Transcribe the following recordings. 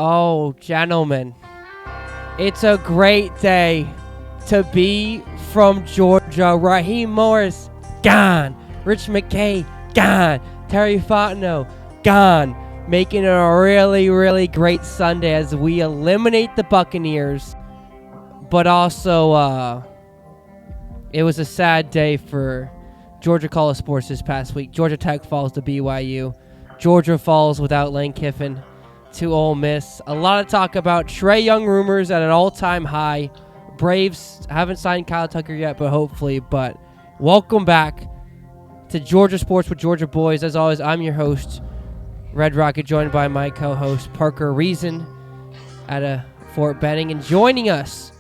Oh, gentlemen, it's a great day to be from Georgia. Raheem Morris, gone. Rich McKay, gone. Terry Fontenot, gone. Making it a really, really great Sunday as we eliminate the Buccaneers. But also, it was a sad day for Georgia College sports this past week. Georgia Tech falls to BYU. Georgia falls without Lane Kiffin to Ole Miss. A lot of talk about Trae Young rumors at an all-time high. Braves haven't signed Kyle Tucker yet, but hopefully. But welcome back to Georgia Sports with Georgia Boys. As always, I'm your host, Red Rocket, joined by my co-host, Parker Reason, at a Fort Benning. And joining us,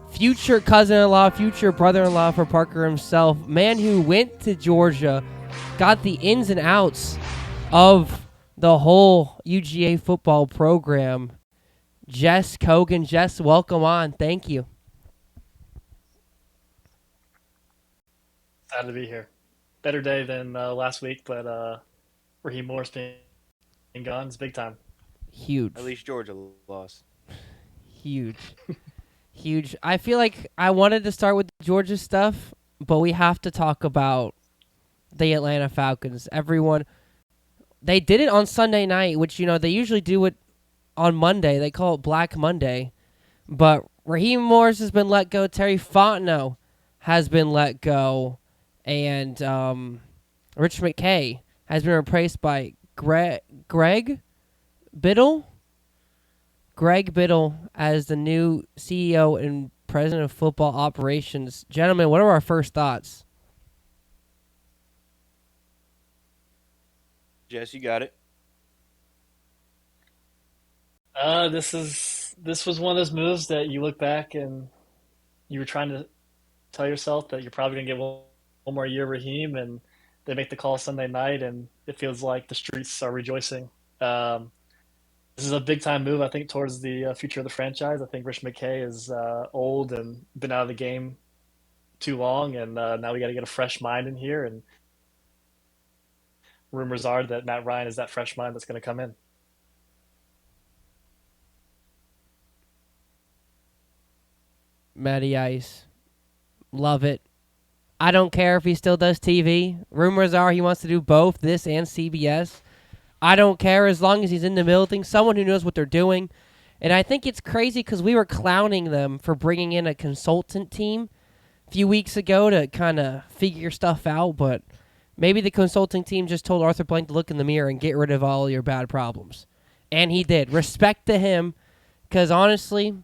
future cousin-in-law, future brother-in-law for Parker himself, man who went to Georgia, got the ins and outs of the whole UGA football program, Jess Cogan. Jess, welcome on. Thank you. Glad to be here. Better day than last week, but Raheem Morris being gone is big time. Huge. At least Georgia lost. Huge. Huge. I feel like I wanted to start with the Georgia stuff, but we have to talk about the Atlanta Falcons. Everyone, they did it on Sunday night, which, they usually do it on Monday. They call it Black Monday. But Raheem Morris has been let go. Terry Fontenot has been let go. And Rich McKay has been replaced by Greg Biddle? Greg Biddle as the new CEO and president of football operations. Gentlemen, what are our first thoughts? Jess, you got it. This was one of those moves that you look back and you were trying to tell yourself that you're probably gonna get one more year, Raheem, and they make the call Sunday night, and it feels like the streets are rejoicing. Um, this is a big time move, I think, towards the future of the franchise. I think Rich McKay is old and been out of the game too long, and now we got to get a fresh mind in here. And rumors are that Matt Ryan is that fresh mind that's going to come in. Matty Ice. Love it. I don't care if he still does TV. Rumors are he wants to do both this and CBS. I don't care as long as he's in the building, someone who knows what they're doing. And I think it's crazy because we were clowning them for bringing in a consultant team a few weeks ago to kind of figure stuff out, but maybe the consulting team just told Arthur Blank to look in the mirror and get rid of all your bad problems. And he did. Respect to him, because honestly,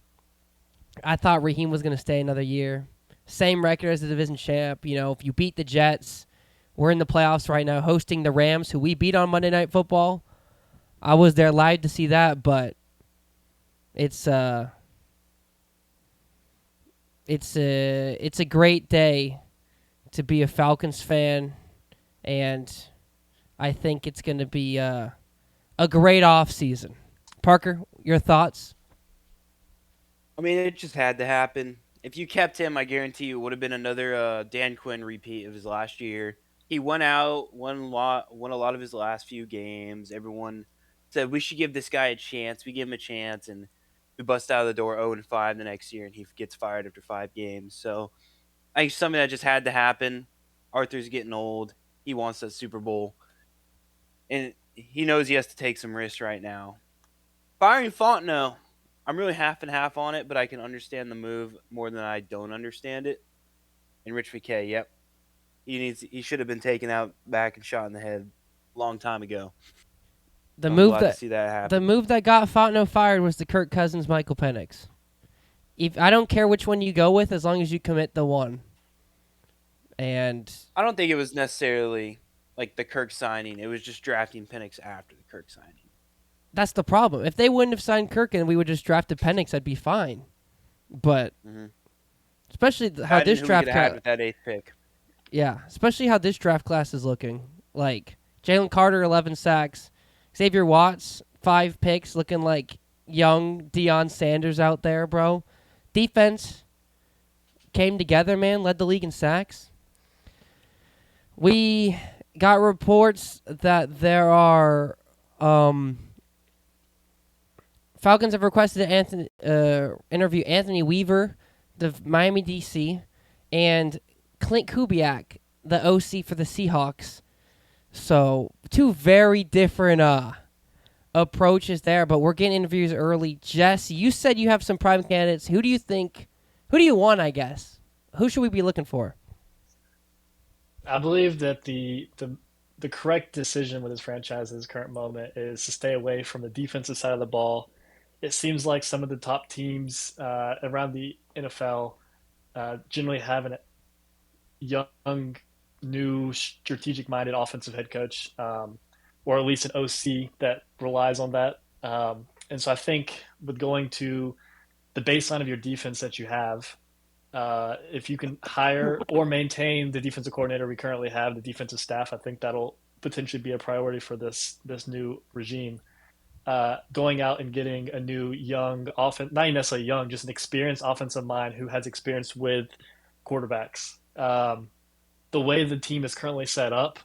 I thought Raheem was going to stay another year. Same record as the division champ. If you beat the Jets, we're in the playoffs right now, hosting the Rams, who we beat on Monday Night Football. I was there live to see that, but it's a great day to be a Falcons fan, and I think it's going to be a great offseason. Parker, your thoughts? I mean, it just had to happen. If you kept him, I guarantee you it would have been another Dan Quinn repeat of his last year. He won a lot of his last few games. Everyone said we should give this guy a chance. We give him a chance, and we bust out of the door 0-5 the next year, and he gets fired after 5 games. So I think something that just had to happen. Arthur's getting old. He wants that Super Bowl, and he knows he has to take some risks right now. Firing Fontenot, I'm really half and half on it, but I can understand the move more than I don't understand it. And Rich McKay, yep. He should have been taken out back and shot in the head a long time ago. The I'm move glad that to see that happen. the move that got Fontenot fired was the Kirk Cousins Michael Penix. If I don't care which one you go with, as long as you commit the one. And I don't think it was necessarily like the Kirk signing. It was just drafting Penix after the Kirk signing. that's the problem. If they wouldn't have signed Kirk and we would just drafted Penix, I'd be fine. But especially how this draft class with that 8th pick. Yeah, especially how this draft class is looking. Like Jalen Carter, 11 sacks. Xavier Watts, 5 picks, looking like young Deion Sanders out there, bro. Defense came together, man, led the league in sacks. We got reports that there are Falcons have requested to interview Anthony Weaver, the Miami DC, and Clint Kubiak, the OC for the Seahawks. So 2 very different approaches there, but we're getting interviews early. Jess, you said you have some prime candidates. Who do you want, I guess? Who should we be looking for? I believe that the correct decision with his franchise at his current moment is to stay away from the defensive side of the ball. It seems like some of the top teams around the NFL generally have a young, new, strategic-minded offensive head coach, or at least an OC that relies on that. And so I think with going to the baseline of your defense that you have, if you can hire or maintain the defensive coordinator we currently have, the defensive staff, I think that'll potentially be a priority for this new regime. Going out and getting a new young offense, not even necessarily young, just an experienced offensive mind who has experience with quarterbacks. The way the team is currently set up,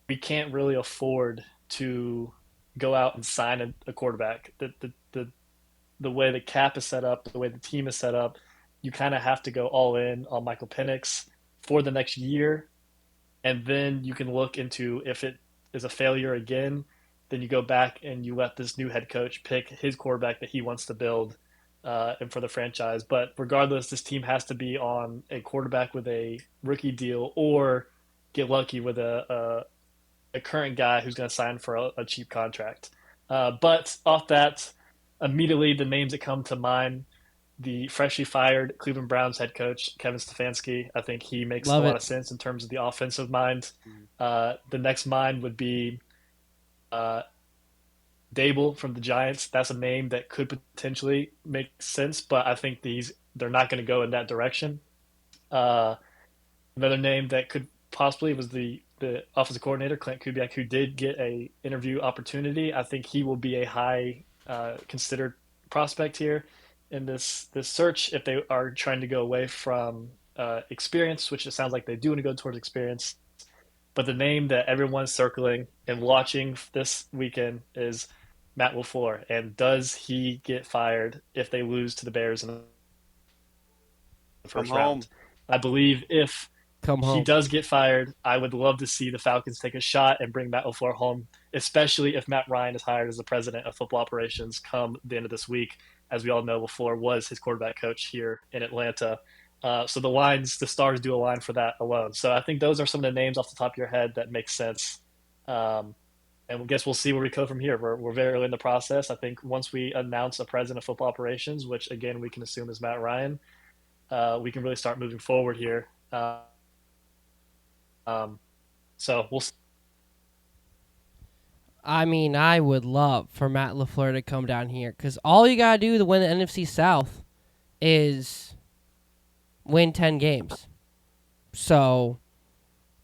we can't really afford to go out and sign a quarterback. The way the cap is set up, the way the team is set up, you kind of have to go all in on Michael Penix for the next year, and then you can look into if it is a failure again, then you go back and you let this new head coach pick his quarterback that he wants to build and for the franchise. But regardless, this team has to be on a quarterback with a rookie deal or get lucky with a current guy who's going to sign for a cheap contract. But off that, immediately the names that come to mind, the freshly fired Cleveland Browns head coach, Kevin Stefanski. I think he makes Love a lot it. of sense in terms of the offensive mind. The next mind would be Dable from the Giants. That's a name that could potentially make sense, but I think they're not going to go in that direction. Uh, Another name that could possibly was the offensive coordinator, Clint Kubiak, who did get a interview opportunity. I think he will be a high considered prospect here in this search if they are trying to go away from experience, which it sounds like they do want to go towards experience. But the name that everyone's circling and watching this weekend is Matt LaFleur. And does he get fired if they lose to the Bears in the Come first home. round? I believe if Come he home. does get fired, I would love to see the Falcons take a shot and bring Matt LaFleur home, especially if Matt Ryan is hired as the president of football operations come the end of this week. As we all know, LaFleur was his quarterback coach here in Atlanta. So the stars do align for that alone. So I think those are some of the names off the top of your head that make sense. And I guess we'll see where we go from here. We're very early in the process. I think once we announce a president of football operations, which again we can assume is Matt Ryan, we can really start moving forward here. So we'll see. I mean, I would love for Matt LaFleur to come down here because all you got to do to win the NFC South is win 10 games. So,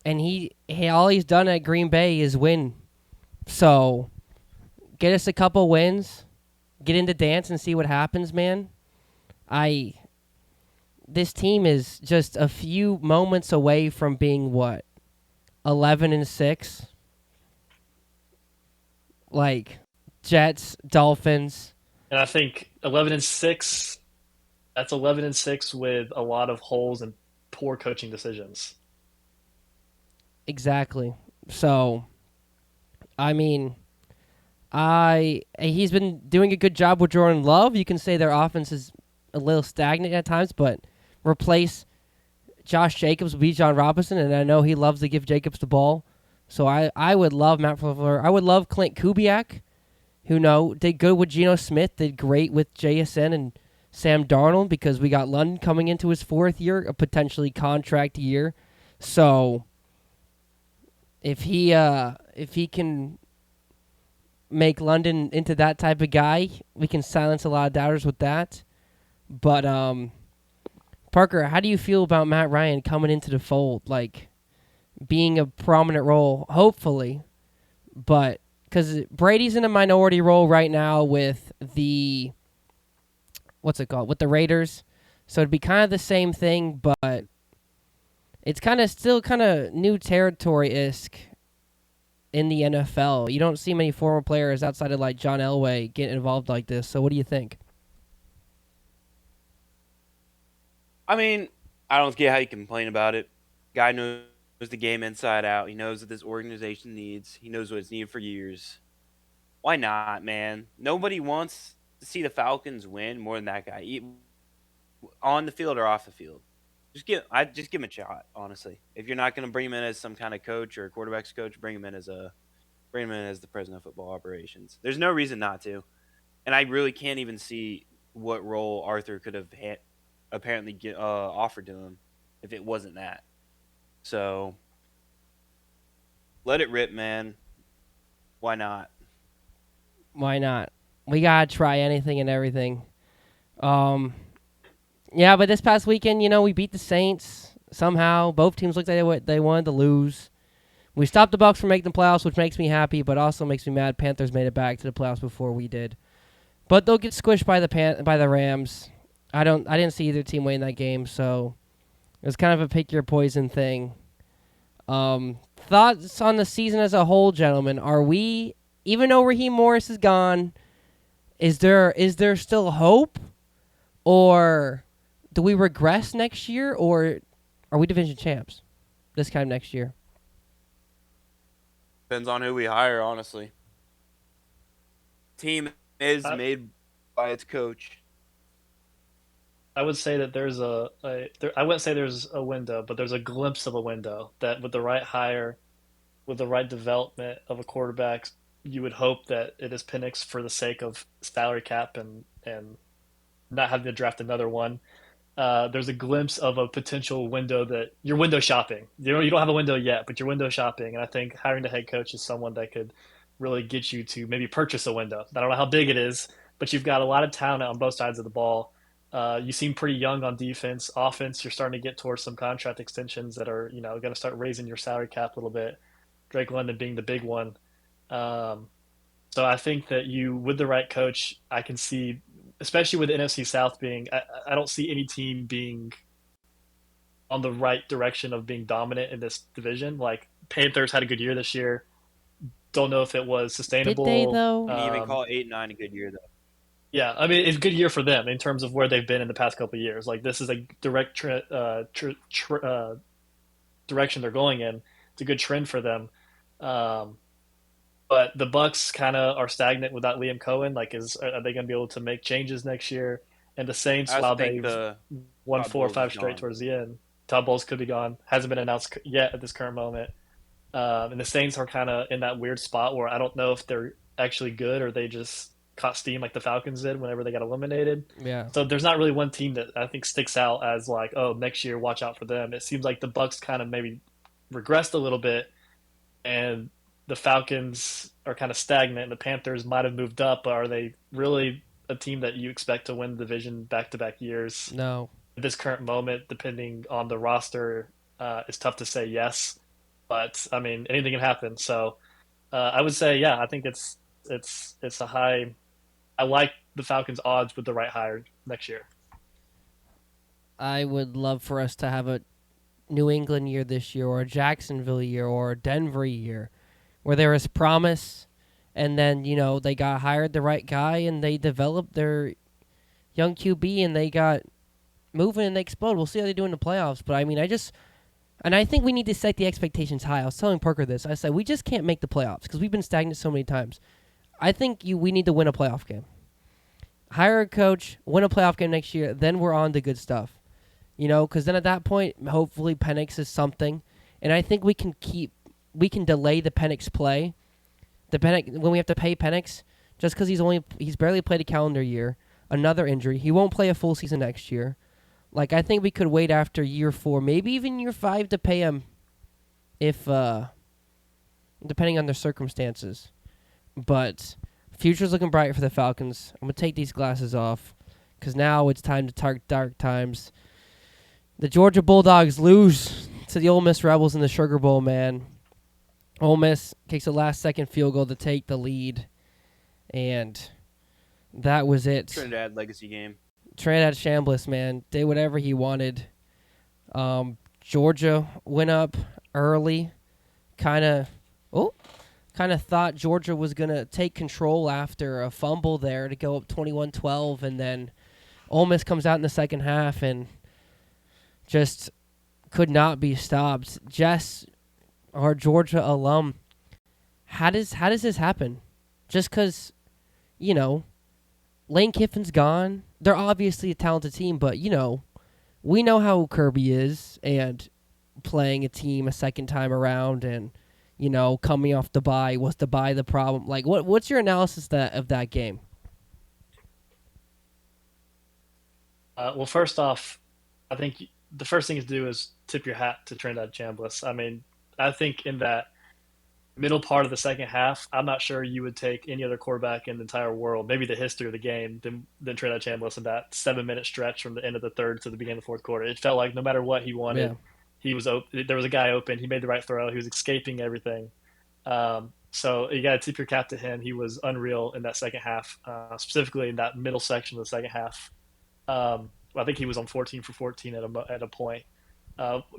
and all he's done at Green Bay is win. So, get us a couple wins, get into dance and see what happens, man. This team is just a few moments away from being 11-6. Like Jets, Dolphins. And I think 11-6. That's 11-6 with a lot of holes and poor coaching decisions. Exactly. So, I mean, he's been doing a good job with Jordan Love. You can say their offense is a little stagnant at times, but replace Josh Jacobs with Bijan Robinson, and I know he loves to give Jacobs the ball. So I would love Matt LaFleur. I would love Clint Kubiak, who did good with Geno Smith, did great with JSN and Sam Darnold because we got London coming into his 4th year, a potentially contract year. So if he can make London into that type of guy, we can silence a lot of doubters with that. But Parker, how do you feel about Matt Ryan coming into the fold? Like, being a prominent role, hopefully, but because Brady's in a minority role right now with with the Raiders, so it'd be kind of the same thing, but it's still kind of new territory-esque in the NFL. You don't see many former players outside of like John Elway get involved like this. So what do you think? I mean, I don't get how you complain about it. Guy knows the game inside out. He knows what this organization needs. He knows what it's needed for years. Why not, man? Nobody wants to see the Falcons win more than that guy, on the field or off the field. Just give him a shot, honestly. If you're not going to bring him in as some kind of coach or quarterbacks coach, bring him in as the president of football operations. There's no reason not to, and I really can't even see what role Arthur could have apparently offered to him if it wasn't that. So let it rip, man. Why not? Why not? We gotta try anything and everything. Um, yeah, but this past weekend, we beat the Saints somehow. Both teams looked like they wanted to lose. We stopped the Bucks from making the playoffs, which makes me happy, but also makes me mad. Panthers made it back to the playoffs before we did, but they'll get squished by the Rams. I didn't see either team winning that game, so it was kind of a pick your poison thing. Thoughts on the season as a whole, gentlemen? Are we, even though Raheem Morris is gone, is there still hope, or do we regress next year, or are we division champs this time next year? Depends on who we hire, honestly. Team is made by its coach. I would say that I wouldn't say there's a window, but there's a glimpse of a window that with the right hire, with the right development of a quarterback, you would hope that it is Penix for the sake of salary cap and not having to draft another one. There's a glimpse of a potential window that you're window shopping. You don't have a window yet, but you're window shopping, and I think hiring the head coach is someone that could really get you to maybe purchase a window. I don't know how big it is, but you've got a lot of talent on both sides of the ball. You seem pretty young on defense. Offense, you're starting to get towards some contract extensions that are going to start raising your salary cap a little bit. Drake London being the big one. Um, so I think that with the right coach, I can see, especially with the NFC South being, I don't see any team being on the right direction of being dominant in this division. Like Panthers had a good year this year. Don't know if it was Did they sustainable. though? Can you even call 8-9 a good year, though? Yeah, I mean it's a good year for them in terms of where they've been in the past couple of years. Like this is a direct direction they're going in. It's a good trend for them. Um, But the Bucks kind of are stagnant without Liam Cohen. Like, are they going to be able to make changes next year? And the Saints, I also while think they've the won Todd 4 or Bowles is 5 straight gone. towards the end, Todd Bowles could be gone. Hasn't been announced yet at this current moment. And the Saints are kind of in that weird spot where I don't know if they're actually good or they just caught steam like the Falcons did whenever they got eliminated. Yeah. So there's not really one team that I think sticks out as like, oh, next year watch out for them. It seems like the Bucks kind of maybe regressed a little bit, and the Falcons are kind of stagnant, and the Panthers might have moved up, but are they really a team that you expect to win the division back-to-back years? No. At this current moment, depending on the roster, it's tough to say yes. But I mean, anything can happen. So I would say, yeah, I think it's a high. I like the Falcons' odds with the right hire next year. I would love for us to have a New England year this year, or a Jacksonville year, or a Denver year, where there is promise, and then they got hired the right guy, and they developed their young QB, and they got moving, and they explode. We'll see how they do in the playoffs. But I mean, I think we need to set the expectations high. I was telling Parker this. I said we just can't make the playoffs because we've been stagnant so many times. I think we need to win a playoff game. Hire a coach, win a playoff game next year, then we're on to good stuff. Because then at that point, hopefully Penix is something, and I think we can delay the Penix play. When we have to pay Penix, just because he's barely played a calendar year, another injury, he won't play a full season next year. Like I think we could wait after year 4, maybe even year 5 to pay him, if depending on their circumstances. But future's looking bright for the Falcons. I'm gonna take these glasses off, because now it's time to target dark times. The Georgia Bulldogs lose to the Ole Miss Rebels in the Sugar Bowl, man. Ole Miss kicks a last-second field goal to take the lead, and that was it. Trinidad legacy game. Trinidad Chambliss, man, did whatever he wanted. Georgia went up early, kind of. Oh, kind of thought Georgia was going to take control after a fumble there to go up 21-12, and then Ole Miss comes out in the second half and just could not be stopped. Jess, our Georgia alum, how does this happen? Just because, Lane Kiffin's gone. They're obviously a talented team, but, we know how Kirby is and playing a team a second time around and, coming off the bye. Was the bye the problem? Like, what's your analysis of that game? Well, first off, I think the first thing to do is tip your hat to Trinidad Chambliss. I mean, I think in that middle part of the second half, I'm not sure you would take any other quarterback in the entire world, maybe the history of the game, than Trinidad Chambliss in that 7-minute stretch from the end of the third to the beginning of the fourth quarter. It felt like no matter what he wanted, Yeah. he was open. There was a guy open. He made the right throw. He was escaping everything. So you got to tip your cap to him. He was unreal in that second half, specifically in that middle section of the second half. I think he was on 14 for 14 at a point.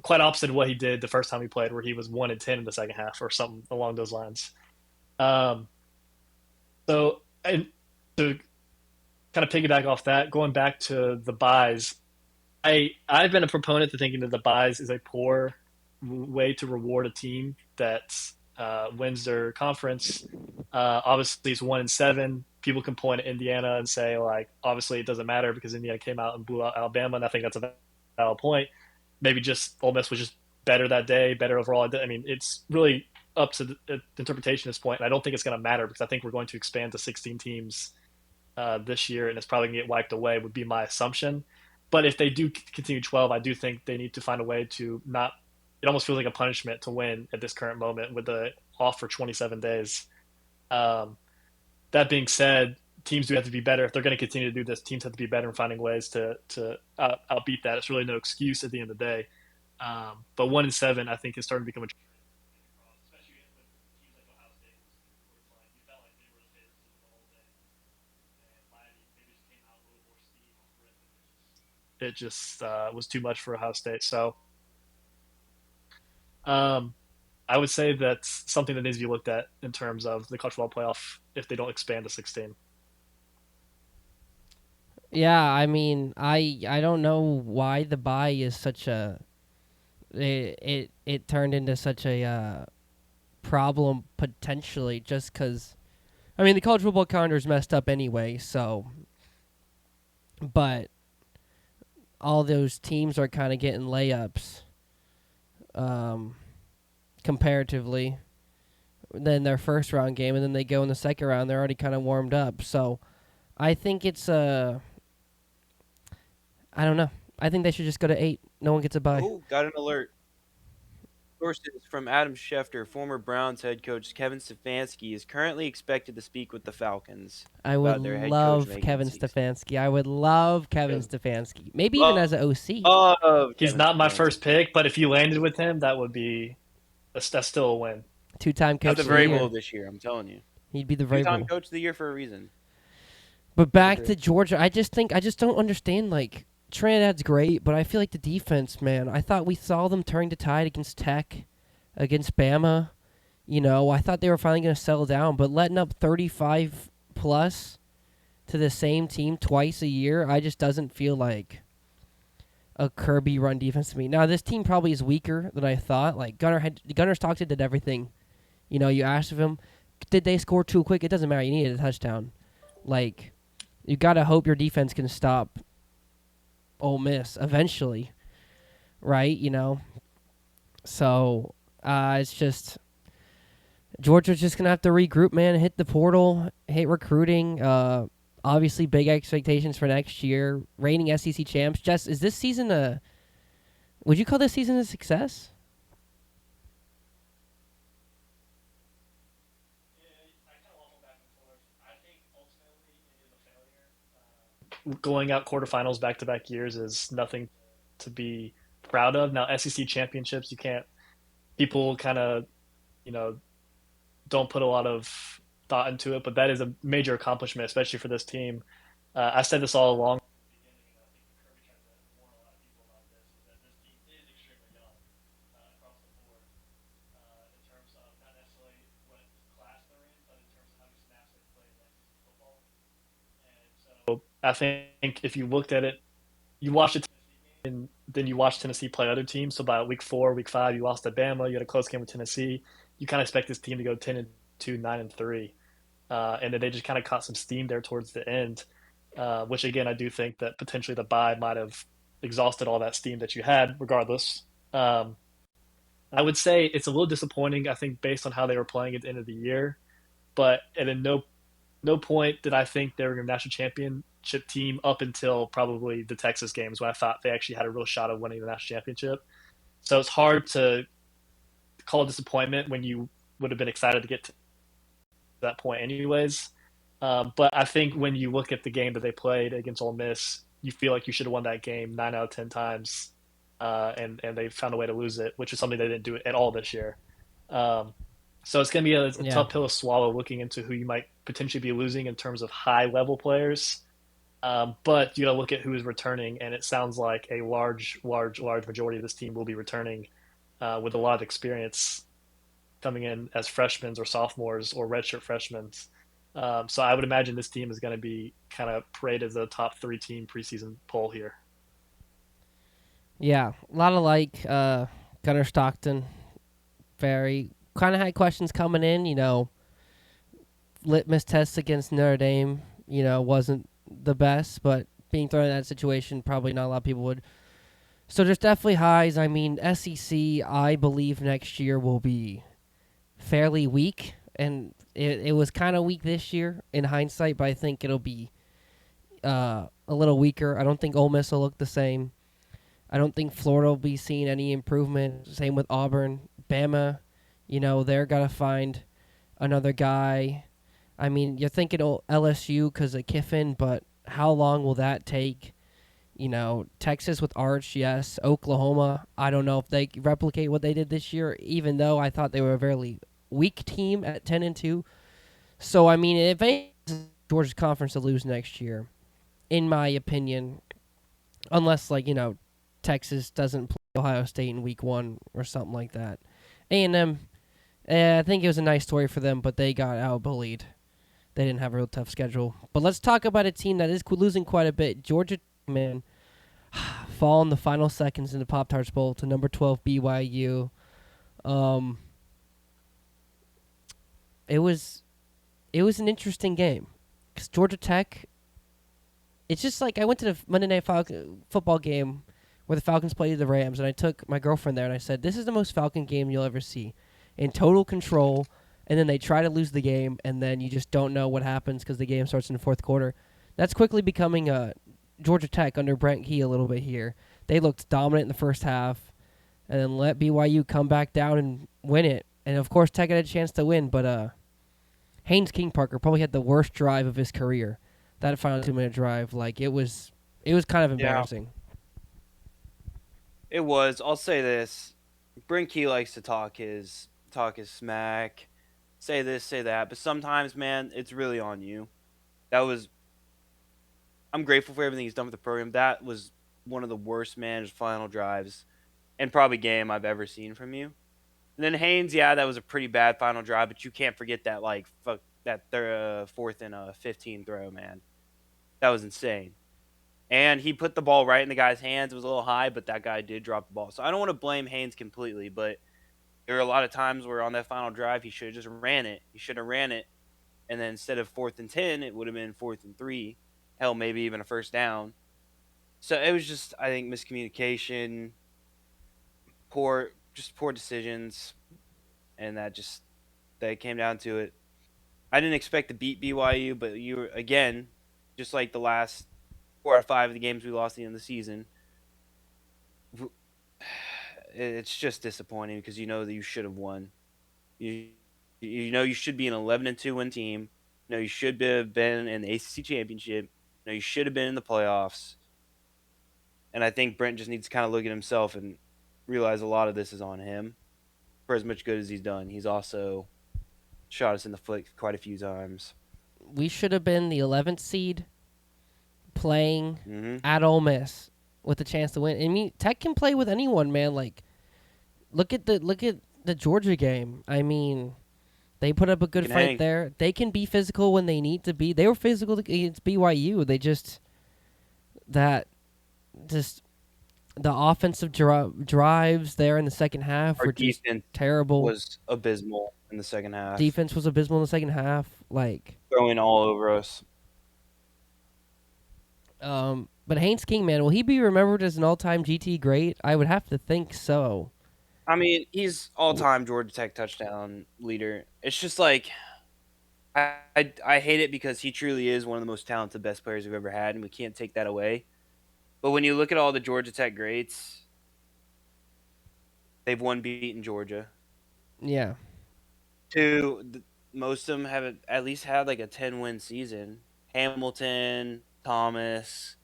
Quite opposite of what he did the first time he played, where he was 1-10 in the second half or something along those lines. Um, so, and to kind of piggyback off that, going back to the buys, I've been a proponent to thinking that the buys is a poor way to reward a team that wins their conference. Obviously, it's 1-7. People can point at Indiana and say, like, obviously it doesn't matter because Indiana came out and blew out Alabama, and I think that's a valid point. Maybe just Ole Miss was just better that day, better overall. I mean, it's really up to the interpretation at this point, and I don't think it's going to matter because I think we're going to expand to 16 teams this year, and it's probably going to get wiped away, would be my assumption. But if they do continue 12, I do think they need to find a way to not. It almost feels like a punishment to win at this current moment with the off for 27 days. Um, that being said, teams do have to be better. If they're going to continue to do this, teams have to be better in finding ways to outbeat that. It's really no excuse at the end of the day. But 1-7, I think, is starting to become a trend, especially with teams like Ohio State, where it's like you felt like they were the favorites to win the whole thing, and Miami maybe just came out a little more steam off the rip, and it just was too much for Ohio State. So um, I would say that's something that needs to be looked at in terms of the college football playoff if they don't expand to 16. Yeah, I mean, I don't know why the bye is such a it turned into such a problem potentially just because I mean the college football calendar is messed up anyway. So, but all those teams are kind of getting layups, comparatively. Than their first round game, and then they go in the second round. They're already kind of warmed up. So, I think it's I don't know. I think they should just go to 8. No one gets a bye. Oh, got an alert. Sources from Adam Schefter, former Browns head coach Kevin Stefanski is currently expected to speak with the Falcons I would about their head coach love Kevin vacancies. Stefanski. I would love Kevin Good. Stefanski. Maybe even as an OC. He's Kevin not my Stefanski. first pick, but if you landed with him, that's still a win. 2-time Got coach the of the year. Vrabel this year, I'm telling you. He'd be the Two-time Vrabel. coach of the year for a reason. But back Agree. to Georgia, I just don't understand. Like Trinidad's great, but I feel like the defense, man. I thought we saw them turning the tide against Tech, against Bama. I thought they were finally going to settle down, but letting up 35 plus to the same team twice a year, I just doesn't feel like a Kirby run defense to me. Now this team probably is weaker than I thought. Like Gunnar Stockton did everything. You asked of him, did they score too quick? It doesn't matter. You needed a touchdown. Like, you gotta hope your defense can stop Ole Miss eventually, right? So it's just Georgia's just gonna have to regroup, man. Hit the portal, hit recruiting. Obviously, big expectations for next year. Reigning SEC champs. Jess, is this season would you call this season a success? Going out quarterfinals back to back years is nothing to be proud of. Now, SEC championships, you can't. People kind of, you know, don't put a lot of thought into it, but that is a major accomplishment, especially for this team. I said this all along. I think if you looked at it, you watched it and then you watched Tennessee play other teams. So by week 4, week 5, you lost to Bama. You had a close game with Tennessee. You kind of expect this team to go 10-2, 9-3, and then they just kind of caught some steam there towards the end. Which again, I do think that potentially the bye might have exhausted all that steam that you had. Regardless, I would say it's a little disappointing. I think based on how they were playing at the end of the year, but at no point did I think they were a national championship team up until probably the Texas games when I thought they actually had a real shot of winning the national championship. So it's hard to call disappointment when you would have been excited to get to that point anyways. But I think when you look at the game that they played against Ole Miss, you feel like you should have won that game 9 out of 10 times, and they found a way to lose it, which is something they didn't do at all this year. Um, so it's going to be a Yeah. tough pill to swallow looking into who you might potentially be losing in terms of high level players. But you got to look at who is returning, and it sounds like a large majority of this team will be returning with a lot of experience coming in as freshmen or sophomores or redshirt freshmen. So I would imagine this team is going to be kind of paraded as a top 3 team preseason poll here. Yeah, a lot of Gunnar Stockton. Very kind of had questions coming in. Litmus tests against Notre Dame. Wasn't the best, but being thrown in that situation, probably not a lot of people would. So there's definitely highs. I mean, SEC, I believe next year will be fairly weak, and it was kind of weak this year in hindsight, but I think it'll be a little weaker. I don't think Ole Miss will look the same. I don't think Florida will be seeing any improvement. Same with Auburn. Bama, they're got to find another guy. I mean, you're thinking LSU because of Kiffin, but how long will that take? Texas with Arch, yes. Oklahoma, I don't know if they replicate what they did this year, even though I thought they were a very weak team at 10-2. So, I mean, if any Georgia's conference to lose next year, in my opinion, unless, Texas doesn't play Ohio State in week 1 or something like that. A&M, I think it was a nice story for them, but they got out-bullied. They didn't have a real tough schedule. But let's talk about a team that is losing quite a bit. Georgia, man, fall in the final seconds in the Pop-Tarts Bowl to number 12 BYU. It was an interesting game. 'Cause Georgia Tech, it's just like I went to the Monday Night football game where the Falcons played the Rams, and I took my girlfriend there, and I said, this is the most Falcon game you'll ever see. In total control, and then they try to lose the game, and then you just don't know what happens because the game starts in the fourth quarter. That's quickly becoming Georgia Tech under Brent Key a little bit here. They looked dominant in the first half, and then let BYU come back down and win it. And, of course, Tech had a chance to win, but Haynes King Parker probably had the worst drive of his career. That final 2-minute drive, it was kind of embarrassing. It was. I'll say this: Brent Key likes to talk his smack, say this, say that, but sometimes, man, it's really on you. That was. I'm grateful for everything he's done with the program. That was one of the worst managed final drives and probably game I've ever seen from you. And then Haynes, yeah, that was a pretty bad final drive, but you can't forget that that 4th and 15 throw, man. That was insane. And he put the ball right in the guy's hands. It was a little high, but that guy did drop the ball. So I don't want to blame Haynes completely, but there were a lot of times where on that final drive he should have just ran it. He should have ran it, and then instead of 4th and 10, it would have been 4th and 3. Hell, maybe even a first down. So it was just, I think, miscommunication, poor decisions, and that came down to it. I didn't expect to beat BYU, but you were, again, just like the last 4 or 5 of the games we lost at the end of the season, it's just disappointing because you know that you should have won. You know you should be an 11-2 win team. You know you should have been in the ACC championship. You know you should have been in the playoffs. And I think Brent just needs to kind of look at himself and realize a lot of this is on him. For as much good as he's done, he's also shot us in the foot quite a few times. We should have been the 11th seed playing at Ole Miss with a chance to win. I mean, Tech can play with anyone, man. Look at the Georgia game. I mean, they put up a good fight there. They can be physical when they need to be. They were physical against BYU. They just that just the offensive drives there in the second half Our were just defense terrible. was abysmal in the second half. Defense was abysmal in the second half. Throwing all over us. But Haynes King, man, will he be remembered as an all-time GT great? I would have to think so. I mean, he's all-time Georgia Tech touchdown leader. It's just like I hate it because he truly is one of the most talented, best players we've ever had, and we can't take that away. But when you look at all the Georgia Tech greats, they've won beating Georgia. Yeah. Most of them have at least had like a 10-win season. Hamilton, Thomas.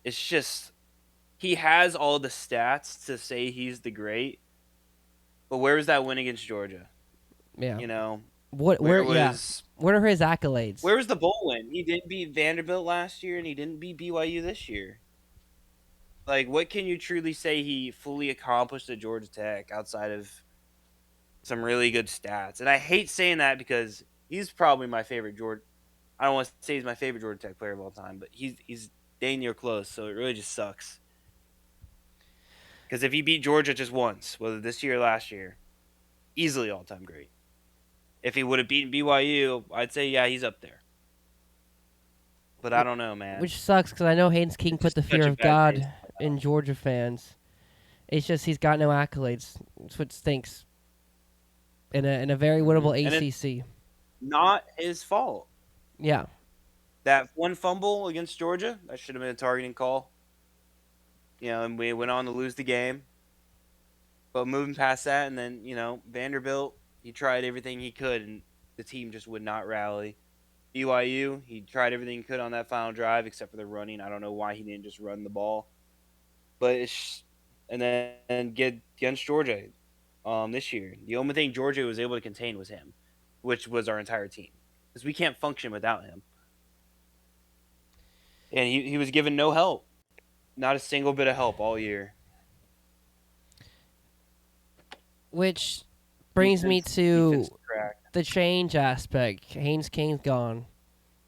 It's just he has all the stats to say he's the great. But where was that win against Georgia? Yeah. You know, What are his accolades? Where was the bowl win? He didn't beat Vanderbilt last year, and he didn't beat BYU this year. Like, what can you truly say he fully accomplished at Georgia Tech outside of some really good stats? And I hate saying that because he's probably my favorite Georgia. I don't want to say he's my favorite Georgia Tech player of all time, but he's dang near close. So it really just sucks. Because if he beat Georgia just once, whether this year or last year, easily all-time great. If he would have beaten BYU, I'd say, yeah, he's up there. But I don't know, man. Which sucks because I know Haynes King put the fear of God in Georgia fans. It's just he's got no accolades. That's what stinks. In a very winnable ACC. Not his fault. Yeah. That one fumble against Georgia, that should have been a targeting call. You know, and we went on to lose the game. But moving past that, and then, you know, Vanderbilt, he tried everything he could, and the team just would not rally. BYU, he tried everything he could on that final drive, except for the running. I don't know why he didn't just run the ball. But and then get against Georgia this year. The only thing Georgia was able to contain was him, which was our entire team. Because we can't function without him. And he was given no help. Not a single bit of help all year. Which brings me to the change aspect. Haynes King's gone,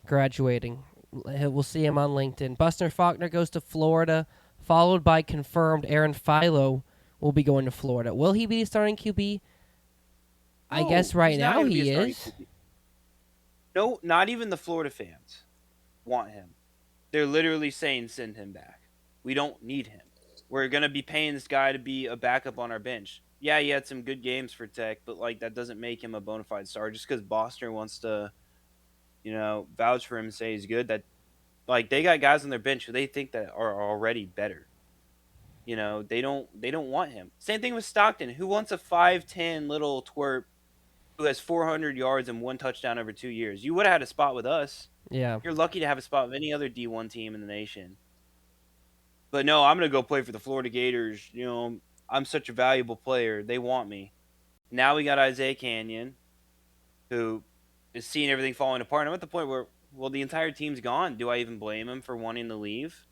graduating. We'll see him on LinkedIn. Buster Faulkner goes to Florida, followed by confirmed Aaron Philo will be going to Florida. Will he be the starting QB? I guess right now he is. No, not even the Florida fans want him. They're literally saying send him back. We don't need him. We're going to be paying this guy to be a backup on our bench. Yeah, he had some good games for Tech, but like that doesn't make him a bona fide star. Just because Boston wants to, you know, vouch for him and say he's good, that like they got guys on their bench who they think that are already better. You know, they don't want him. Same thing with Stockton. Who wants a 5'10" little twerp who has 400 yards and 1 touchdown over 2 years? You would have had a spot with us. Yeah. You're lucky to have a spot with any other D1 team in the nation. But no, I'm going to go play for the Florida Gators. You know, I'm such a valuable player. They want me. Now we got Isaiah Canyon, who is seeing everything falling apart. I'm at the point where, well, the entire team's gone. Do I even blame him for wanting to leave?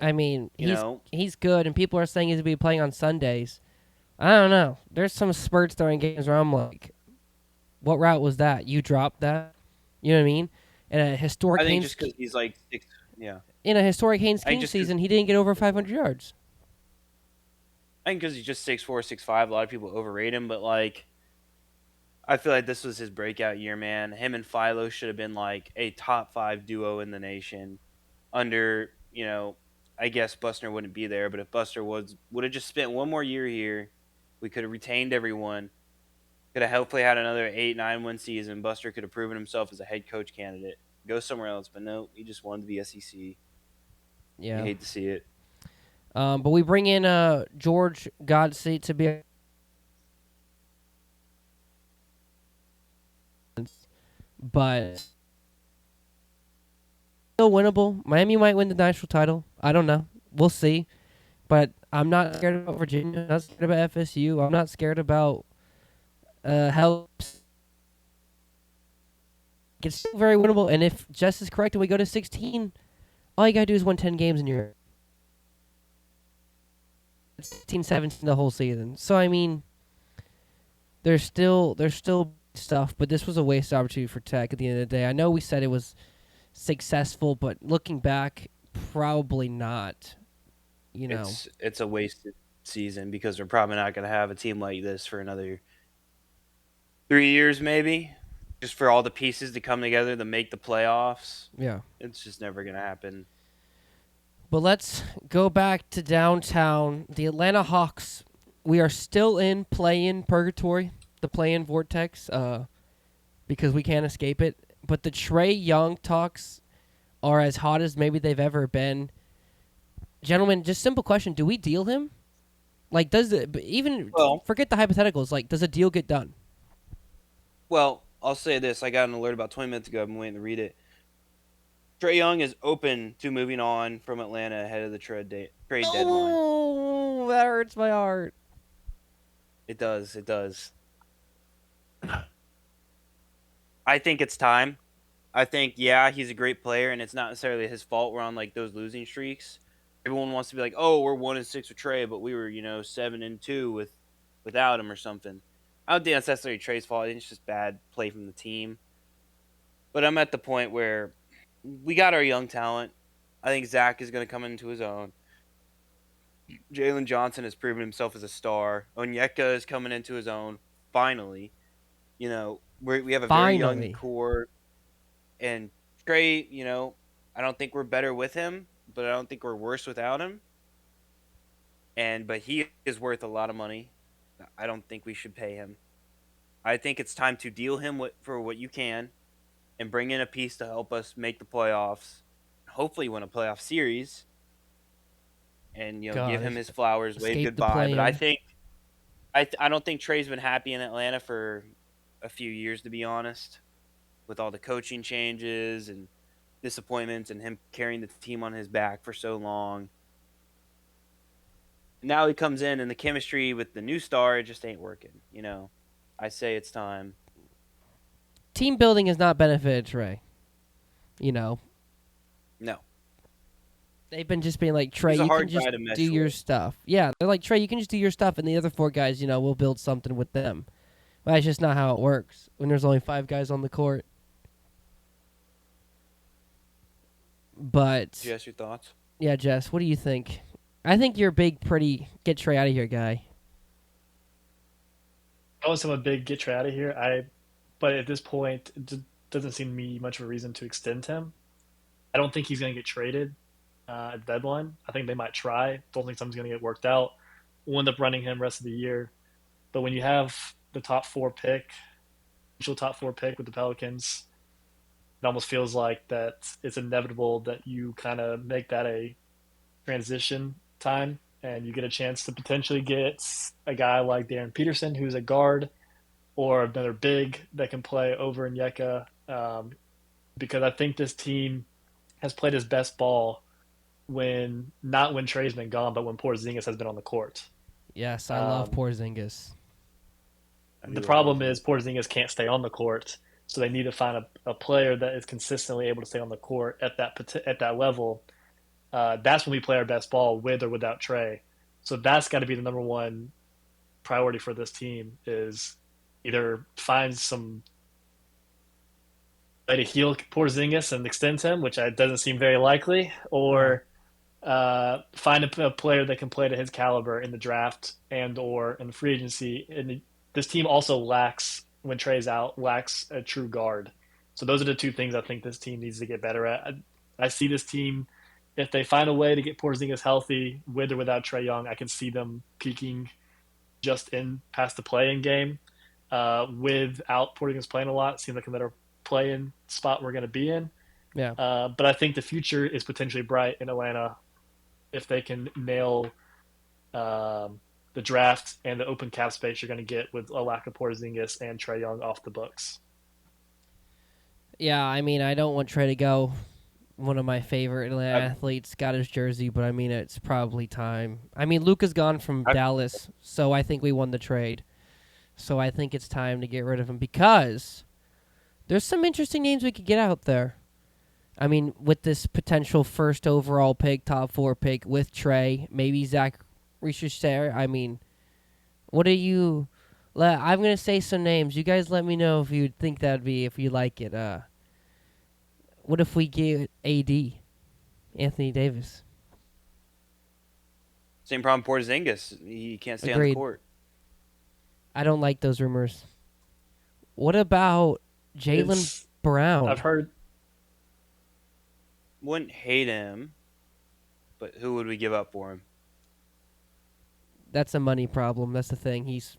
I mean, he's good, and people are saying he's going to be playing on Sundays. I don't know. There's some spurts during games where I'm like, what route was that? You dropped that? You know what I mean? In a historic I think just because he's like 6, yeah. In a historic Haynes King season, he didn't get over 500 yards. I think because he's just 6'4", 6'5", a lot of people overrate him, but like, I feel like this was his breakout year, man. Him and Philo should have been like a top 5 duo in the nation. Under, you know, I guess Buster wouldn't be there, but if Buster would have just spent one more year here, we could have retained everyone. Could have hopefully had another 8-9 win season. Buster could have proven himself as a head coach candidate. Go somewhere else, but no, he just wanted to be SEC. Yeah, I hate to see it. But we bring in George Godsey to be. But still winnable. Miami might win the national title. I don't know. We'll see. But I'm not scared about Virginia. I'm not scared about FSU. I'm not scared about helps. It's still very winnable. And if Jess is correct and we go to 16, all you got to do is win 10 games in your 16, 17 the whole season. So, I mean, there's still stuff, but this was a wasted opportunity for Tech at the end of the day. I know we said it was successful, but looking back, probably not. You know. It's a wasted season because we're probably not going to have a team like this for another 3 years, maybe. Just for all the pieces to come together to make the playoffs, Yeah. it's just never going to happen. But let's go back to downtown. The Atlanta Hawks. We are still in play-in purgatory, the play-in vortex, because we can't escape it. But the Trae Young talks are as hot as maybe they've ever been. Gentlemen, just simple question: do we deal him? Like, Well, forget the hypotheticals? Like, does a deal get done? well, I'll say this. I got an alert about 20 minutes ago. I've been waiting to read it. Trae Young is open to moving on from Atlanta ahead of the trade deadline. Oh, that hurts my heart. It does. It does. I think it's time. I think, yeah, he's a great player, and it's not necessarily his fault we're on like those losing streaks. Everyone wants to be like, oh, we're 1-6 with Trae, but we were 7-2 without him or something. I don't think that's necessarily Trae's fault. I think it's just bad play from the team. But I'm at the point where we got our young talent. I think Zach is going to come into his own. Jalen Johnson has proven himself as a star. Onyeka is coming into his own. Finally, we have a very young Finally. core, and Trae. I don't think we're better with him, but I don't think we're worse without him. But he is worth a lot of money. I don't think we should pay him. I think it's time to deal him for what you can, and bring in a piece to help us make the playoffs. Hopefully, win a playoff series. And give him his flowers, wave escape the goodbye. But I play-in. think I don't think Trae's been happy in Atlanta for a few years, to be honest, with all the coaching changes and disappointments and him carrying the team on his back for so long. Now he comes in and the chemistry with the new star, it just ain't working. I say it's time. Team building has not benefited Trae. No. They've been just being like, Trae, He's a you can hard just guy to mesh do your with. stuff. Yeah, they're like, Trae, you can just do your stuff, and the other 4 guys, we'll build something with them. But that's just not how it works when there's only 5 guys on the court. But Jess, your thoughts? yeah, Jess, what do you think? I think you're a big, pretty get Trae out of here guy. I was a big get Trae out of here. But at this point, doesn't seem to me much of a reason to extend him. I don't think he's going to get traded at the deadline. I think they might try. Don't think something's going to get worked out. We'll end up running him rest of the year. But when you have the potential top 4 pick with the Pelicans, it almost feels like that it's inevitable that you kind of make that a transition time and you get a chance to potentially get a guy like Darren Peterson, who's a guard, or another big that can play over Nyeka. Because I think this team has played his best ball not when Trae's been gone, but when Porzingis has been on the court. Yes, I love Porzingis. The problem is Porzingis can't stay on the court, so they need to find a player that is consistently able to stay on the court at that level. That's when we play our best ball, with or without Trae. So that's got to be the number one priority for this team, is either find some way to heal Porzingis and extend him, which doesn't seem very likely, or find a player that can play to his caliber in the draft and or in the free agency. And this team also when Trae's out, lacks a true guard. So those are the 2 things I think this team needs to get better at. I see this team, if they find a way to get Porzingis healthy, with or without Trae Young, I can see them peaking just in past the play-in game. Without Porzingis playing a lot, it seems like a better play-in spot we're going to be in. Yeah. But I think the future is potentially bright in Atlanta if they can nail the draft and the open cap space you're going to get with a lack of Porzingis and Trae Young off the books. Yeah, I mean, I don't want Trae to go. One of my favorite Atlanta athletes got his jersey, but I mean, it's probably time. I mean, Luka's gone from Dallas, so I think we won the trade. So I think it's time to get rid of him because there's some interesting names we could get out there. I mean, with this potential first overall pick, top 4 pick with Trae, maybe Zach Richter. I mean, what are you? I'm gonna say some names. You guys let me know if you think that'd be, if you like it. What if we get AD, Anthony Davis? Same problem Porzingis. He can't stay on the Agreed. court. I don't like those rumors. What about Jaylen It's Brown? I've heard Wouldn't hate him, but who would we give up for him? That's a money problem. That's the thing. He's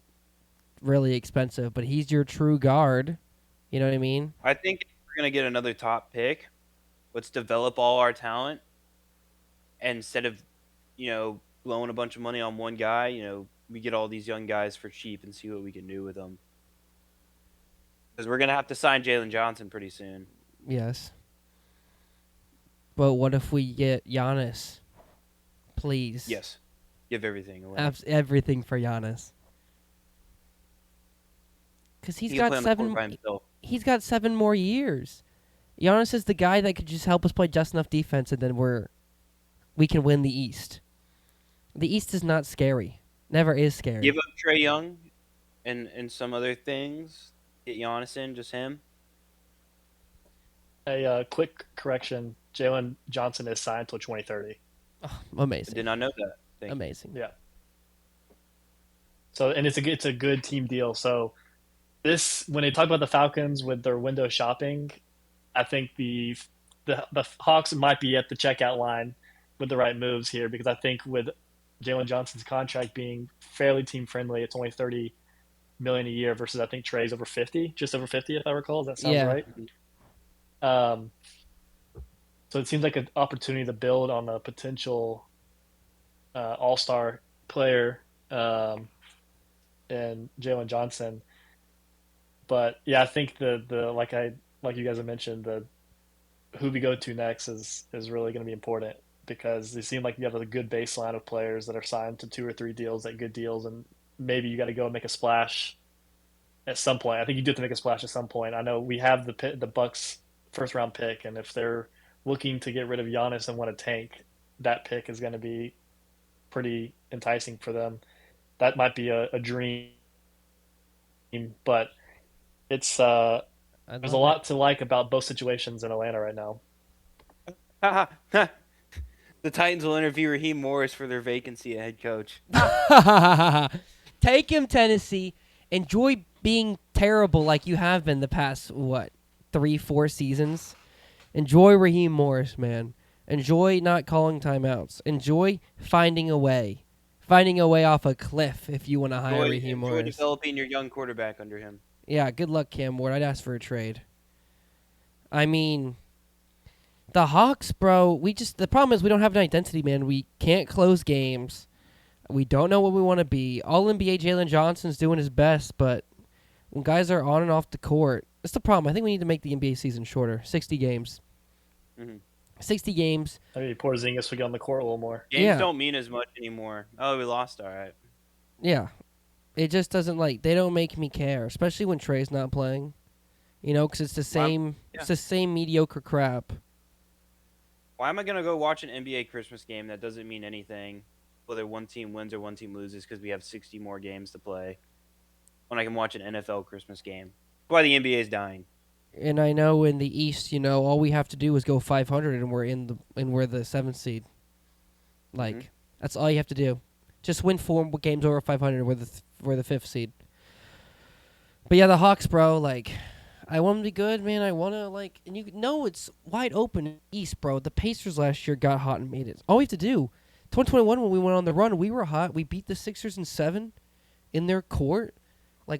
really expensive, but he's your true guard. You know what I mean? I think if we're gonna get another top pick, let's develop all our talent, and instead of, blowing a bunch of money on one guy, we get all these young guys for cheap and see what we can do with them. Because we're gonna have to sign Jalen Johnson pretty soon. Yes. But what if we get Giannis? Please. Yes, give everything away. Everything for Giannis. Because He can play on the court by himself. He's got 7 more years. Giannis is the guy that could just help us play just enough defense, and then we can win the East. The East is not scary. Never is scary. Give up Trae Young and some other things. Get Giannis in, just him. a quick correction. Jalen Johnson is signed till 2030. Oh, I amazing. did not know that. Thank you. Amazing. Yeah. So and it's a good team deal. So this when they talk about the Falcons with their window shopping, I think the Hawks might be at the checkout line with the right moves here because I think with Jalen Johnson's contract being fairly team friendly, it's only $30 million a year versus I think Trae's over 50, just over 50 if I recall. Does that sounds right? So it seems like an opportunity to build on a potential all-star player and Jalen Johnson. But yeah, I think the like you guys have mentioned, the who we go to next is really going to be important because they seem like you have a good baseline of players that are signed to 2 or 3 deals at good deals, and maybe you got to go and make a splash at some point. I think you do have to make a splash at some point. I know we have the Bucks first round pick, and if they're looking to get rid of Giannis and want to tank, that pick is going to be pretty enticing for them. That might be a dream, but it's there's a lot to like about both situations in Atlanta right now. The Titans will interview Raheem Morris for their vacancy at head coach. Take him, Tennessee. Enjoy being terrible like you have been the past, 3-4 seasons. Enjoy Raheem Morris, man. Enjoy not calling timeouts. Enjoy finding a way. Finding a way off a cliff if you want to hire Raheem Morris. Enjoy developing your young quarterback under him. Yeah, good luck, Cam Ward. I'd ask for a trade. I mean, the Hawks, bro, the problem is we don't have an identity, man. We can't close games. We don't know what we want to be. All-NBA Jalen Johnson's doing his best, but when guys are on and off the court, that's the problem. I think we need to make the NBA season shorter. 60 games. Mm-hmm. 60 games. Maybe Porzingis would get on the court a little more. Games don't mean as much anymore. Oh, we lost. All right. Yeah. It just doesn't they don't make me care, especially when Trae's not playing. Because it's the same it's the same mediocre crap. Why am I going to go watch an NBA Christmas game that doesn't mean anything, whether one team wins or one team loses because we have 60 more games to play, when I can watch an NFL Christmas game? Why the NBA is dying. And I know in the East, all we have to do is go 500 and we're we're the 7th seed. That's all you have to do. Just win 4 games over 500. We're the 5th seed. But yeah, the Hawks, bro. I want them to be good, man. I want to and it's wide open in the East, bro. The Pacers last year got hot and made it. All we have to do, 2021 when we went on the run, we were hot. We beat the Sixers in 7 in their court.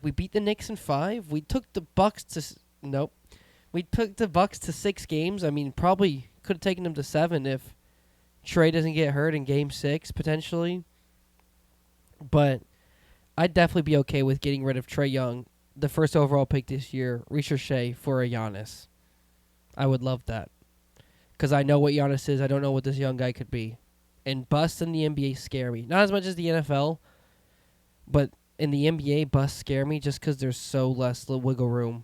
We beat the Knicks in 5. We took the Bucks to nope. We took the Bucks to 6 games. I mean, probably could have taken them to 7 if Trae doesn't get hurt in Game 6 potentially. But I'd definitely be okay with getting rid of Trae Young, the first overall pick this year, Ricochet for a Giannis. I would love that. Because I know what Giannis is. I don't know what this young guy could be. And busts in the NBA scare me. Not as much as the NFL, but in the NBA, busts scare me just because there's so less wiggle room.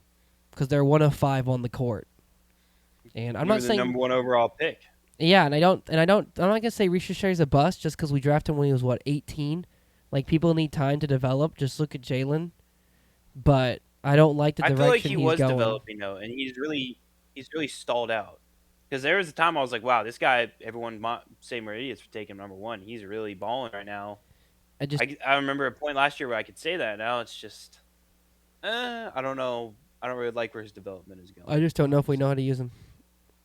Because they're 1 of 5 on the court. And I'm not saying the number 1 overall pick. Yeah, I'm not gonna say Ricochet's a bust just because we drafted him when he was 18. People need time to develop. Just look at Jalen. But I don't like the direction he's going. I feel like he was developing though, and he's really stalled out. Because there was a time I was like, wow, this guy, everyone saying we're idiots for taking him number 1. He's really balling right now. I remember a point last year where I could say that. Now it's just, I don't know. I don't really like where his development is going. I just don't know if we know how to use him,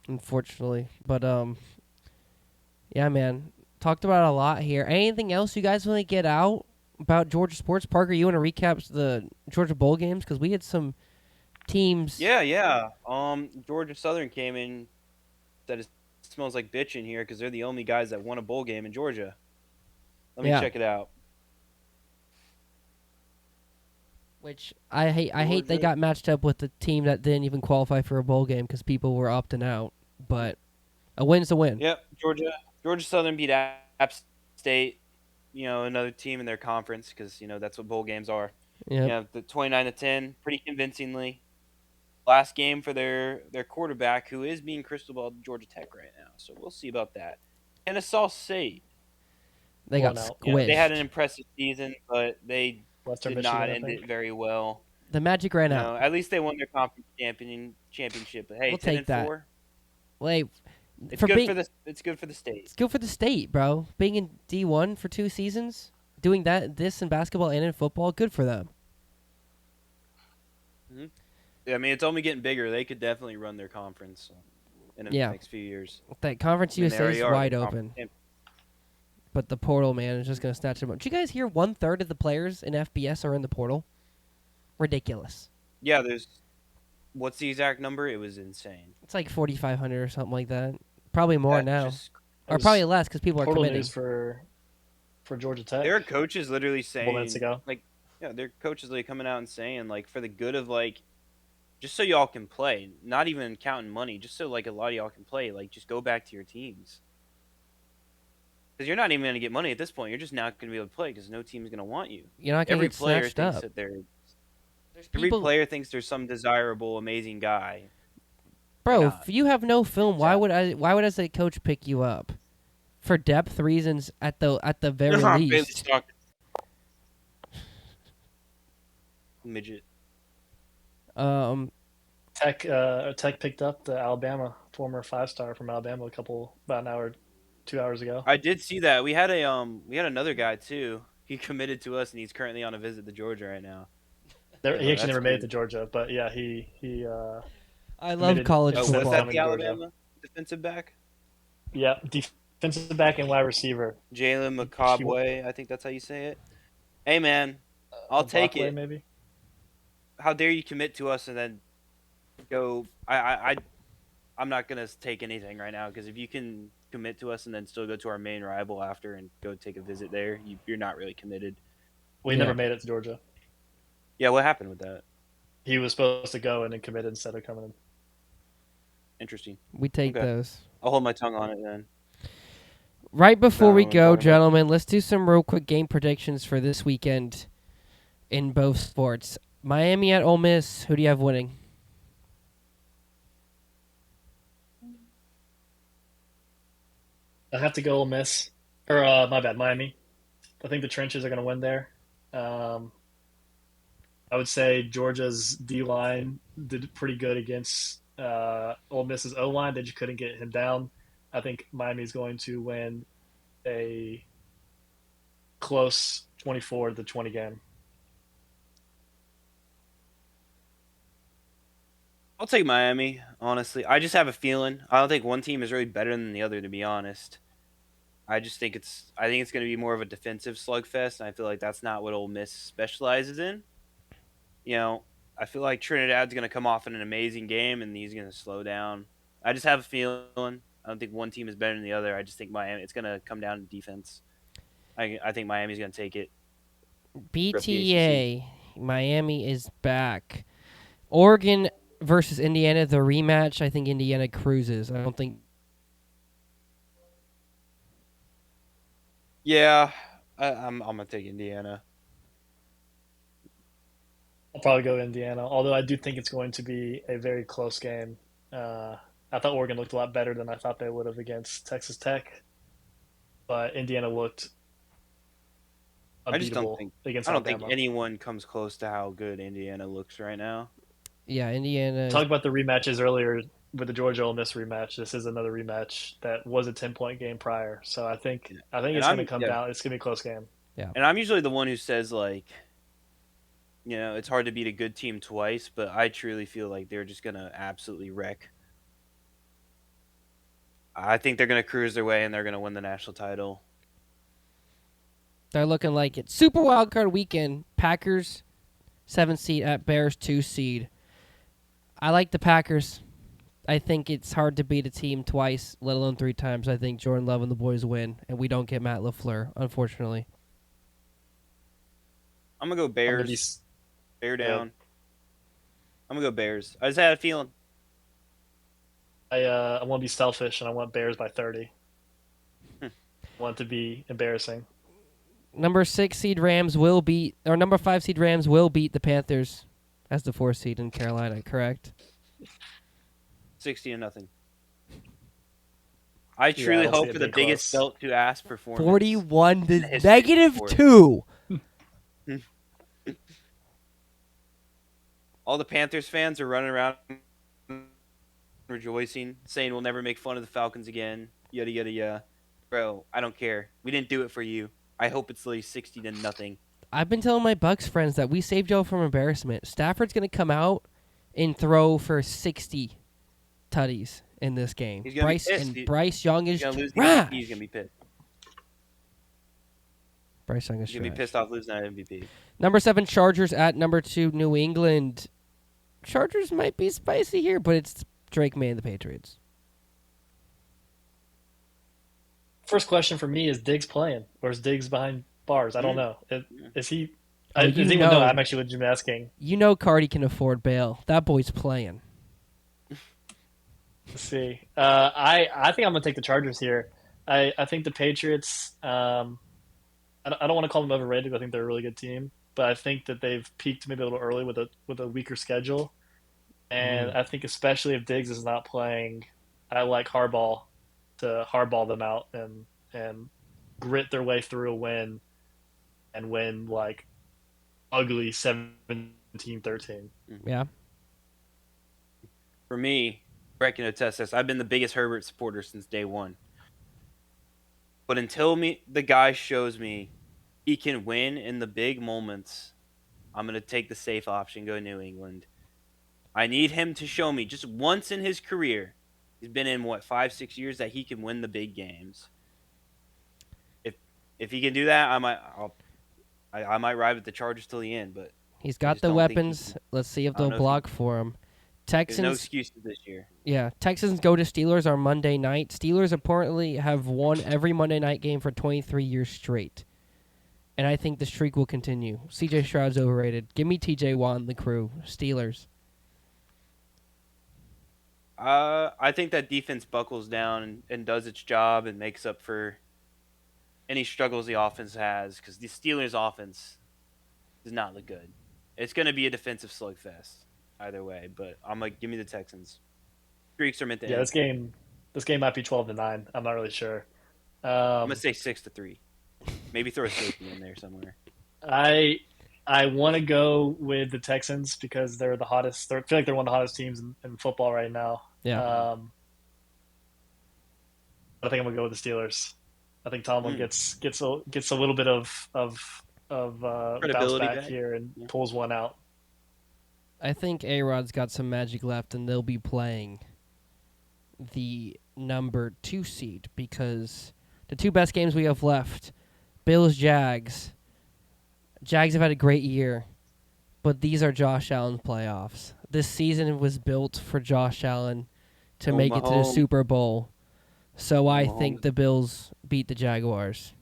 unfortunately. But yeah, man, talked about it a lot here. Anything else you guys want to get out about Georgia sports? Parker, you want to recap the Georgia bowl games because we had some teams. Yeah. Georgia Southern came in, said it smells like bitch in here because they're the only guys that won a bowl game in Georgia. Let me check it out. Which I hate. I hate they got matched up with the team that didn't even qualify for a bowl game because people were opting out. But a win's a win. Yep, Georgia Southern beat App State. Another team in their conference because that's what bowl games are. Yep. Yeah, the 29-10, pretty convincingly. Last game for their quarterback, who is being crystal ball Georgia Tech right now. So we'll see about that. Kennesaw State. They got squished. They had an impressive season, but they Western did Michigan, not end it very well. The magic ran out. At least they won their conference championship. But hey, we'll 10 take that. 4. Well, it's good for the state. It's good for the state, bro. Being in D1 for 2 seasons, doing this in basketball and in football, good for them. Mm-hmm. Yeah, I mean, it's only getting bigger. They could definitely run their conference in the next few years. That Conference USA is wide open. But the portal, man, is just going to snatch them up. Did you guys hear 1/3 of the players in FBS are in the portal? Ridiculous. Yeah, what's the exact number? It was insane. It's like 4,500 or something like that. Probably more now. Or probably less because people are portal committing. News for Georgia Tech. There are coaches literally saying, minutes ago. there are coaches like coming out and saying, like, for the good of, like, just so y'all can play, not even counting money, just so, like, a lot of y'all can play, like, just go back to your teams. Because you're not even going to get money at this point. You're just not going to be able to play because no team's going to want you. You're not going to get snatched up. Every player thinks there's some desirable, amazing guy. Bro, if you have no film, why would as a coach pick you up? For depth reasons at the very least. Midget. Tech picked up the Alabama former 5-star from Alabama about 2 hours ago. I did see that. We had another guy too. He committed to us, and he's currently on a visit to Georgia right now. He actually never made it to Georgia, but yeah, he. I love college football. Was that the Alabama defensive back? Yeah, defensive back and wide receiver. Jalen McCobway, I think that's how you say it. Hey man, I'll take it. Maybe. How dare you commit to us and then go? I'm not gonna take anything right now because if you can commit to us and then still go to our main rival after and go take a visit there, you're not really committed. Well, he never made it to Georgia. Yeah, what happened with that? He was supposed to go and then committed instead of coming in. Interesting. We take those. I'll hold my tongue on it then. Right before we go, gentlemen, let's do some real quick game predictions for this weekend in both sports. Miami at Ole Miss. Who do you have winning? I have to go Ole Miss. Or, my bad, Miami. I think the trenches are going to win there. I would say Georgia's D-line did pretty good against Ole Miss's O-line. They just couldn't get him down. I think Miami's going to win a close 24-20 game. I'll take Miami, honestly. I just have a feeling. I don't think one team is really better than the other, to be honest. I think it's going to be more of a defensive slugfest, and I feel like that's not what Ole Miss specializes in. I feel like Trinidad's going to come off in an amazing game, and he's going to slow down. I just have a feeling. I don't think one team is better than the other. I just think Miami. It's going to come down to defense. I think Miami's going to take it. BTA, Miami is back. Oregon versus Indiana, the rematch. I think Indiana cruises. I don't think. Yeah, I'm going to take Indiana. I'll probably go Indiana, although I do think it's going to be a very close game. I thought Oregon looked a lot better than I thought they would have against Texas Tech, but Indiana looked unbeatable against Alabama. I don't think anyone comes close to how good Indiana looks right now. Yeah, Indiana. Talked about the rematches earlier. with the Georgia Ole Miss rematch, this is another rematch that was a 10-point game prior. So Yeah. I think And it's going to I'm come yeah, down. It's going to be a close game. Yeah. and I'm usually the one who says like, it's hard to beat a good team twice, but I truly feel like they're just gonna absolutely wreck. I think they're gonna cruise their way and they're gonna win the national title. They're looking like it. Super Wild Card Weekend. Packers 7 seed at Bears 2 seed. I like the Packers. I think it's hard to beat a team twice, let alone 3 times. I think Jordan Love and the boys win, and we don't get Matt LaFleur, unfortunately. I'm gonna go I'm going to be Bears. Bear uh, down. I'm gonna go Bears. I just had a feeling. I want to be selfish and I want Bears by 30. I want it to be embarrassing. Number 6 seed Rams will beat, or number 5 seed Rams will beat the Panthers as the 4 seed in Carolina, correct? 60-0. I Yeah, I truly don't see hope it for the being biggest close. belt to ass performance 41 in to the history of the negative sport. 2. All the Panthers fans are running around rejoicing, saying we'll never make fun of the Falcons again. Yada yada yada. Bro, I don't care. We didn't do it for you. I hope it's like 60-0. I've been telling my Bucks friends that we saved y'all from embarrassment. Stafford's going to come out and throw for 60 tutties in this game. He's gonna be pissed. Bryce Young He's is gonna lose the MVP. He's trash. gonna be pissed. Bryce Young is He's gonna be trash. pissed off losing that MVP. Number 7 Chargers at number 2 New England. Chargers might be spicy here, but it's Drake May and the Patriots. First question for me is Diggs playing, or is Diggs behind bars? I don't Mm. know. Is he? Oh, Does you anyone know? know, I'm actually legitimately asking. you know, Cardi can afford bail. That boy's playing. Let's see. I think I'm gonna take the Chargers here. I think the Patriots. I don't want to call them overrated. I think they're a really good team, but I think that they've peaked maybe a little early with a weaker schedule. And Mm. I think especially if Diggs is not playing, I like Harbaugh to hardball them out and grit their way through a win and win like ugly 17-13. Yeah. For me, Brett can attest this. I've been the biggest Herbert supporter since day one. But until the guy shows me he can win in the big moments, I'm gonna take the safe option, go New England. I need him to show me just once in his career. He's been in what 5-6 years that he can win the big games. If if he can do that, I might ride with the Chargers till the end. But He's I got just the don't think he weapons. can. Let's see if I don't they'll know if he block can. for him. There's no Texans, excuses this year. yeah. Texans go to Steelers on Monday night. Steelers apparently have won every Monday night game for 23 years straight. And I think the streak will continue. CJ Stroud's overrated. Give me TJ Watt and the crew. Steelers. I think that defense buckles down and does its job and makes up for any struggles the offense has because the Steelers' offense does not look good. It's going to be a defensive slugfest either way, but I'm like, give me the Texans. Streaks are meant to Yeah, end. this game might be 12-9. I'm not really sure. I'm gonna Um, say 6-3. Maybe throw a safety in there somewhere. I I want to go with the Texans because they're the hottest. I feel like they're one of the hottest teams in football right now. Yeah. I think I'm gonna go with the Steelers. I think Tomlin Mm. gets a little bit of bounce Credibility back back. here and Yeah. pulls one out. I think A-Rod's got some magic left, and they'll be playing the number 2 seed because the 2 best games we have left, Bills, Jags. Jags have had a great year, but these are Josh Allen's playoffs. This season was built for Josh Allen to Oh, make it to the Mahomes. Super Bowl. So I think Mahomes. the Bills beat the Jaguars.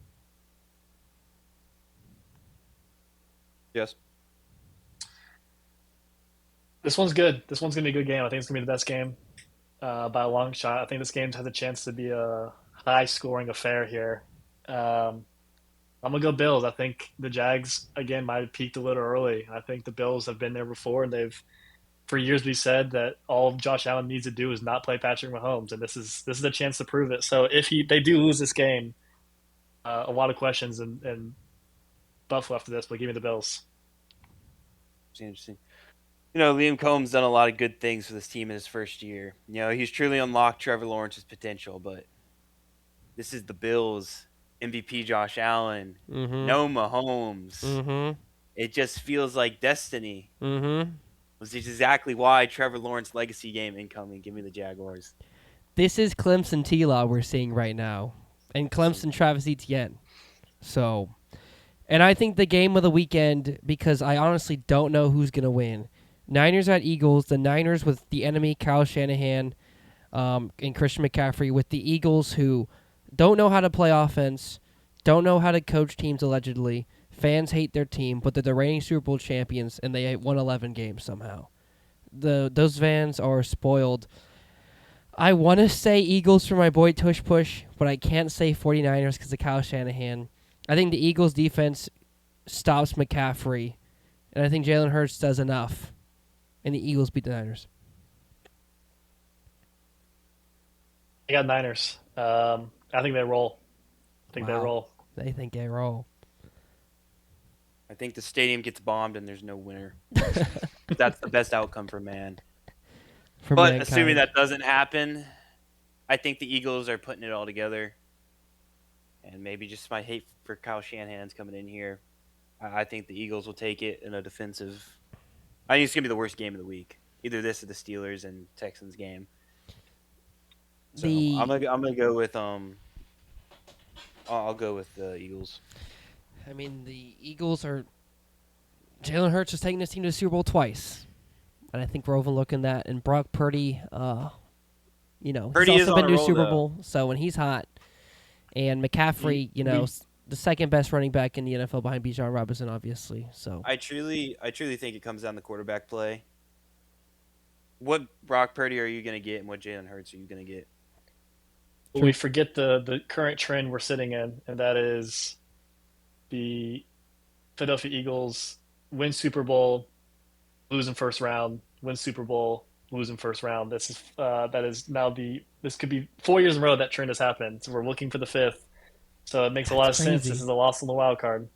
Yes. This one's good. This one's gonna be a good game. I think it's gonna be the best game by a long shot. I think this game has a chance to be a high-scoring affair here. Um, I'm gonna go Bills. I think the Jags again might have peaked a little early. I think the Bills have been there before, and they've for years we said that all Josh Allen needs to do is not play Patrick Mahomes, and this is a chance to prove it. So if they do lose this game, a lot of questions and Buffalo after this, but give me the Bills. It's interesting. Liam Combs done a lot of good things for this team in his first year. He's truly unlocked Trevor Lawrence's potential, but this is the Bills, MVP Josh Allen, Mm-hmm. no Mahomes. Mm-hmm. It just feels like destiny. Mm-hmm. Which is exactly why Trevor Lawrence legacy game incoming. Give me the Jaguars. This is Clemson T-Law we're seeing right now. And Clemson Travis Etienne. So, and I think the game of the weekend, because I honestly don't know who's going to win. Niners at Eagles. The Niners with the enemy, Kyle Shanahan, and Christian McCaffrey, with the Eagles who don't know how to play offense, don't know how to coach teams allegedly. Fans hate their team, but they're the reigning Super Bowl champions, and they won 11 games somehow. Those fans are spoiled. I want to say Eagles for my boy Tush Push, but I can't say 49ers because of Kyle Shanahan. I think the Eagles' defense stops McCaffrey, and I think Jalen Hurts does enough, and the Eagles beat the Niners. I got Niners. I think they roll. They Wow. roll. They think they roll. I think the stadium gets bombed and there's no winner. That's the best outcome for man. For But mankind. assuming that doesn't happen, I think the Eagles are putting it all together. And maybe just my hate for Kyle Shanahan's coming in here. I think the Eagles will take it in a defensive. I think it's going to be the worst game of the week. Either this or the Steelers and Texans game. So I'm gonna go with I'll go with the Eagles. I mean, the Eagles are. Jalen Hurts is taking this team to the Super Bowl twice, and I think we're overlooking that. And Brock Purdy, Purdy he's is also on been a to roll, Super though. Bowl, so when he's hot, and McCaffrey, the second best running back in the NFL behind Bijan Robinson, obviously. So I truly think it comes down to quarterback play. What Brock Purdy are you gonna get, and what Jalen Hurts are you gonna get? But we forget the current trend we're sitting in, and that is the Philadelphia Eagles win Super Bowl, lose in first round, win Super Bowl, lose in first round. This could be 4 years in a row that trend has happened. So we're looking for the fifth. So it makes a lot of sense. This is a loss on the wild card.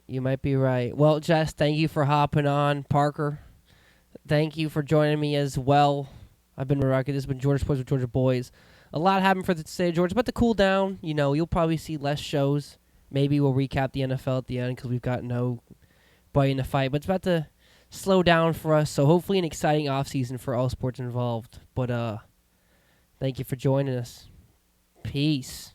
You might be right. Well, Jess, thank you for hopping on. Parker, thank you for joining me as well. I've been Rocky. This has been Georgia Sports with Georgia Boys. A lot happened for the state of Georgia, but to cool down, you'll probably see less shows. Maybe we'll recap the NFL at the end because we've got nobody in the fight. But it's about to slow down for us, so hopefully an exciting offseason for all sports involved. But thank you for joining us. Peace.